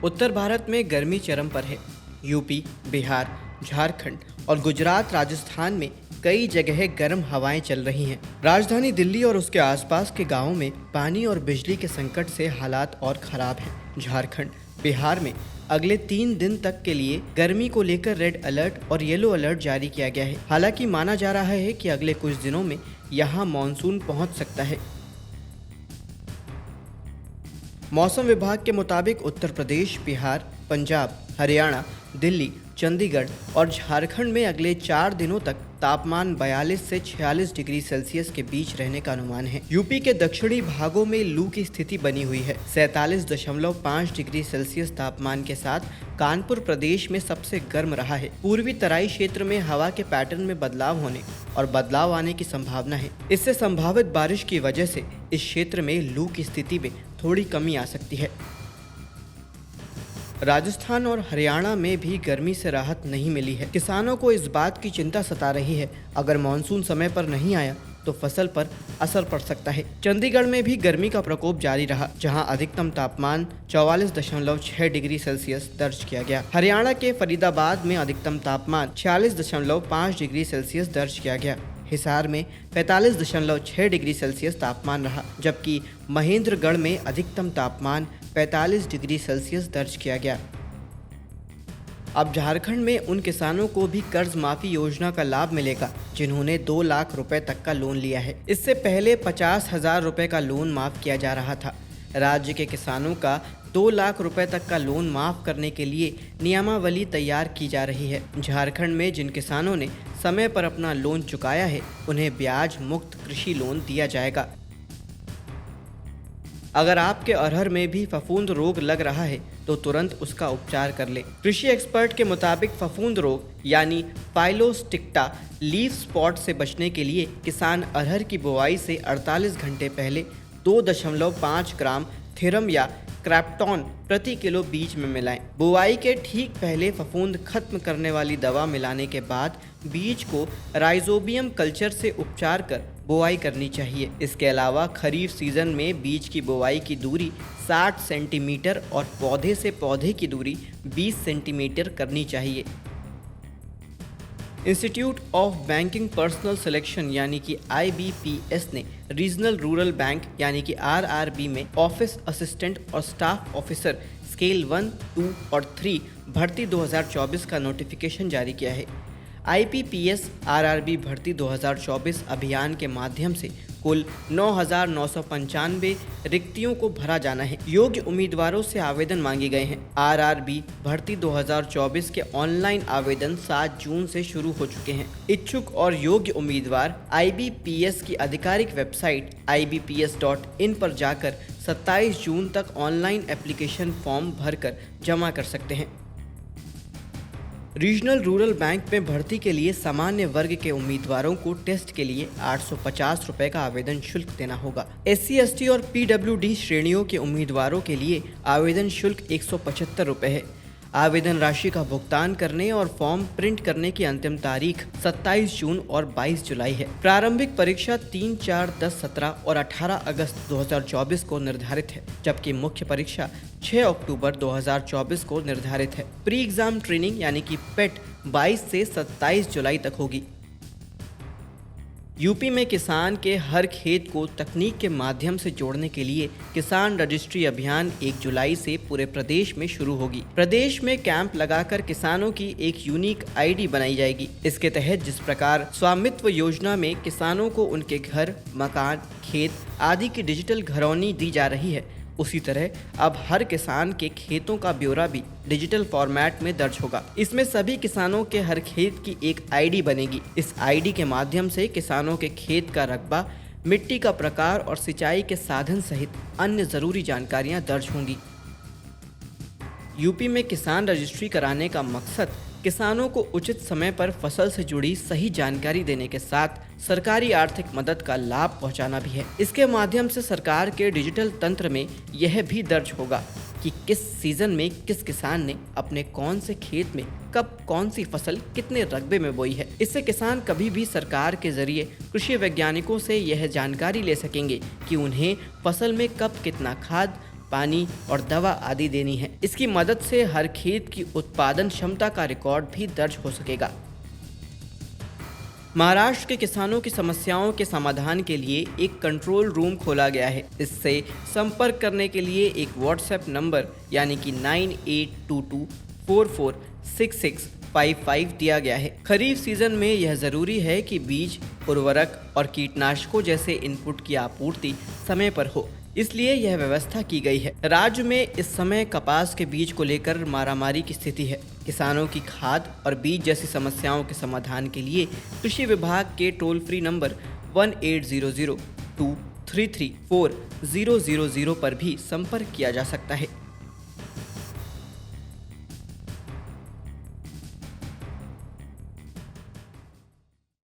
उत्तर भारत में गर्मी चरम पर है। यूपी, बिहार, झारखंड और गुजरात, राजस्थान में कई जगह गर्म हवाएं चल रही हैं। राजधानी दिल्ली और उसके आसपास के गांवों में पानी और बिजली के संकट से हालात और खराब हैं। झारखंड, बिहार में अगले 3 दिन तक के लिए गर्मी को लेकर रेड अलर्ट और येलो अलर्ट जारी किया गया है। हालांकि माना जा रहा है कि अगले कुछ दिनों में यहां मानसून पहुंच सकता है। मौसम विभाग के मुताबिक उत्तर प्रदेश, बिहार, पंजाब, हरियाणा, दिल्ली, चंडीगढ़ और झारखंड में अगले 4 दिनों तक तापमान 42 से 46 डिग्री सेल्सियस के बीच रहने का अनुमान है। यूपी के दक्षिणी भागों में लू की स्थिति बनी हुई है। 47.5 डिग्री सेल्सियस तापमान के साथ कानपुर प्रदेश में सबसे गर्म रहा है। पूर्वी तराई क्षेत्र में हवा के पैटर्न में बदलाव होने और बदलाव आने की संभावना है। इससे संभावित बारिश की वजह से इस क्षेत्र में लू की स्थिति में थोड़ी कमी आ सकती है। राजस्थान और हरियाणा में भी गर्मी से राहत नहीं मिली है। किसानों को इस बात की चिंता सता रही है, अगर मानसून समय पर नहीं आया तो फसल पर असर पड़ सकता है। चंडीगढ़ में भी गर्मी का प्रकोप जारी रहा, जहां अधिकतम तापमान 44.6 डिग्री सेल्सियस दर्ज किया गया। हरियाणा के फरीदाबाद में अधिकतम तापमान 46.5 डिग्री सेल्सियस दर्ज किया गया। हिसार में 45.6 डिग्री सेल्सियस तापमान रहा, जबकि महेंद्रगढ़ में अधिकतम तापमान 45 डिग्री सेल्सियस दर्ज किया गया। अब झारखंड में उन किसानों को भी कर्ज माफी योजना का लाभ मिलेगा जिन्होंने 2 लाख रुपए तक का लोन लिया है। इससे पहले 50,000 रुपए का लोन माफ किया जा रहा था। राज्य के किसानों का 2 लाख रुपए तक का लोन माफ करने के लिए नियमावली तैयार की जा रही है। झारखंड में जिन किसानों ने समय पर अपना लोन चुकाया है, उन्हें ब्याज मुक्त कृषि लोन दिया जाएगा। अगर आपके अरहर में भी फफूंद रोग लग रहा है तो तुरंत उसका उपचार कर ले। कृषि एक्सपर्ट के मुताबिक फफूंद रोग यानी पाइलोस्टिक्टा लीफ स्पॉट से बचने के लिए किसान अरहर की बुआई से 48 घंटे पहले 2.5 ग्राम थीरम या क्रैप्टॉन प्रति किलो बीज में मिलाएं। बुआई के ठीक पहले फफूंद खत्म करने वाली दवा मिलाने के बाद बीज को राइजोबियम कल्चर से उपचार कर बुआई करनी चाहिए। इसके अलावा खरीफ सीजन में बीज की बुआई की दूरी 60 सेंटीमीटर और पौधे से पौधे की दूरी 20 सेंटीमीटर करनी चाहिए। Institute of banking personal selection यानी कि IBPS ने रीजनल रूरल बैंक यानी कि RRB में ऑफिस असिस्टेंट और स्टाफ ऑफिसर स्केल 1, 2 और 3 भर्ती 2024 का नोटिफिकेशन जारी किया है। IBPS RRB भर्ती 2024 अभियान के माध्यम से कुल 9,995 रिक्तियों को भरा जाना है। योग्य उम्मीदवारों से आवेदन मांगे गए हैं। RRB भर्ती 2024 के ऑनलाइन आवेदन 7 जून से शुरू हो चुके हैं। इच्छुक और योग्य उम्मीदवार IBPS की आधिकारिक वेबसाइट ibps.in पर जाकर 27 जून तक ऑनलाइन एप्लीकेशन फॉर्म भरकर जमा कर सकते हैं। रीजनल रूरल बैंक में भर्ती के लिए सामान्य वर्ग के उम्मीदवारों को टेस्ट के लिए 850 रुपए का आवेदन शुल्क देना होगा। SC, ST और PWD श्रेणियों के उम्मीदवारों के लिए आवेदन शुल्क 175 रुपए है। आवेदन राशि का भुगतान करने और फॉर्म प्रिंट करने की अंतिम तारीख 27 जून और 22 जुलाई है। प्रारंभिक परीक्षा 3, 4, 10, 17 और 18 अगस्त 2024 को निर्धारित है, जबकि मुख्य परीक्षा 6 अक्टूबर 2024 को निर्धारित है। प्री एग्जाम ट्रेनिंग यानी कि पेट 22 से 27 जुलाई तक होगी। यूपी में किसान के हर खेत को तकनीक के माध्यम से जोड़ने के लिए किसान रजिस्ट्री अभियान 1 जुलाई से पूरे प्रदेश में शुरू होगी। प्रदेश में कैंप लगाकर किसानों की एक यूनिक ID बनाई जाएगी। इसके तहत जिस प्रकार स्वामित्व योजना में किसानों को उनके घर, मकान, खेत आदि की डिजिटल घरौनी दी जा रही है, उसी तरह अब हर किसान के खेतों का ब्यौरा भी डिजिटल फॉर्मेट में दर्ज होगा। इसमें सभी किसानों के हर खेत की एक ID बनेगी। इस ID के माध्यम से किसानों के खेत का रकबा, मिट्टी का प्रकार और सिंचाई के साधन सहित अन्य जरूरी जानकारियां दर्ज होंगी। यूपी में किसान रजिस्ट्री कराने का मकसद किसानों को उचित समय पर फसल से जुड़ी सही जानकारी देने के साथ सरकारी आर्थिक मदद का लाभ पहुंचाना भी है। इसके माध्यम से सरकार के डिजिटल तंत्र में यह भी दर्ज होगा कि किस सीजन में किस किसान ने अपने कौन से खेत में कब कौन सी फसल कितने रकबे में बोई है। इससे किसान कभी भी सरकार के जरिए कृषि वैज्ञानिकों से यह जानकारी ले सकेंगे कि उन्हें फसल में कब कितना खाद, पानी और दवा आदि देनी है। इसकी मदद से हर खेत की उत्पादन क्षमता का रिकॉर्ड भी दर्ज हो सकेगा। महाराष्ट्र के किसानों की समस्याओं के समाधान के लिए एक कंट्रोल रूम खोला गया है। इससे संपर्क करने के लिए एक व्हाट्सएप नंबर यानी कि 9822446655 दिया गया है। खरीफ सीजन में यह जरूरी है कि बीज, उर्वरक और कीटनाशकों जैसे इनपुट की आपूर्ति समय पर हो, इसलिए यह व्यवस्था की गई है। राज्य में इस समय कपास के बीज को लेकर मारामारी की स्थिति है। किसानों की खाद और बीज जैसी समस्याओं के समाधान के लिए कृषि विभाग के टोल फ्री नंबर 1800-2334000 पर भी संपर्क किया जा सकता है।